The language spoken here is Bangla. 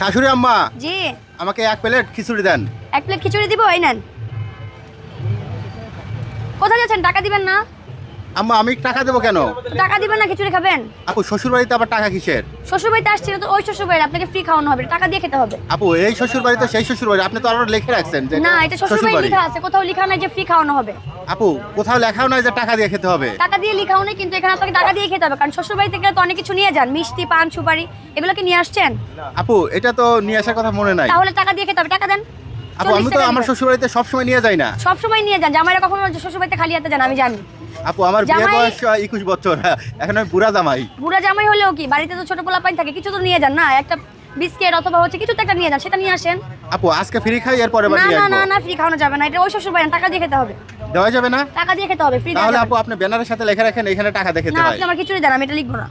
শাশুড়ি আম্মা, জি। আমাকে 1 প্লেট খিচুড়ি দেন। 1 প্লেট খিচুড়ি দিব, এই নেন। কোথায় যাচ্ছেন? টাকা দিবেন না? আম্মা আমি টাকা দেবো কেন? টাকা দিবেন না, খিচুড়ি খাবেন? আপু শ্বশুর বাড়িতে আবার টাকা কিসের? শ্বশুর বাড়িতে আসছেন তো, ওই শ্বশুর বাড়ি আপনাকে ফ্রি খাওয়ানো হবে, টাকা দিয়ে খেতে হবে। আপু এই শ্বশুর বাড়িতে সেই শ্বশুর বাড়ি, আপনি তো আরো লিখে রাখছেন যে না, এটা শ্বশুর বাড়ি লেখা আছে, কোথাও লেখা নাই যে ফ্রি খাওয়ানো হবে। আপু কোথাও লেখাও নাই যে টাকা দিয়ে খেতে হবে। টাকা দিয়ে লেখাও নেই, কিন্তু এখানে আপনাকে টাকা দিয়ে খেতে হবে, কারণ শ্বশুর বাড়ি থেকে তো অনেক কিছু নিয়ে যান, মিষ্টি, পান, সুপারি, এগুলো কি নিয়ে আসছেন? আপু এটা তো নিয়ে আসার কথা মনে নাই। তাহলে টাকা দিয়ে খেতে হবে, টাকা দেন। আপু আমি তো আমার শ্বশুর বাড়িতে সবসময় নিয়ে যাই না। সব সময় নিয়ে যান, জামাইরা কখনো শ্বশুর বাড়িতে খালি হাতে যান, আমি জানি। আপু আমার বিয়ের জামাই- বয়স 21 বছর, এখন আমি বুড়া জামাই। বুড়া জামাই হলেও কি, বাড়িতে তো ছোট পোলা পাইন থাকে, কিছু তো নিয়ে যান না, একটা বিস্কিট অথবা হচ্ছে কিছু তো একটা নিয়ে যান, সেটা নিয়ে আসেন। আপু আজকে ফ্রি খাই, এরপরে আবার না নিয়ে না আসবো। না না, ফ্রি খাওয়ানো যাবে না, এটা ওই শ্বশুর বাড়ি না, টাকা দিয়ে খেতে হবে। দেওয়া যাবে না? টাকা দিয়ে খেতে হবে, ফ্রি তাহলে আপু আপনি ব্যানারের সাথে লেখা রাখেন এখানে টাকা দিয়ে খেতে না, হয়। আপনি আমার খিচুড়ি দেন, আমি এটা লিখবো না।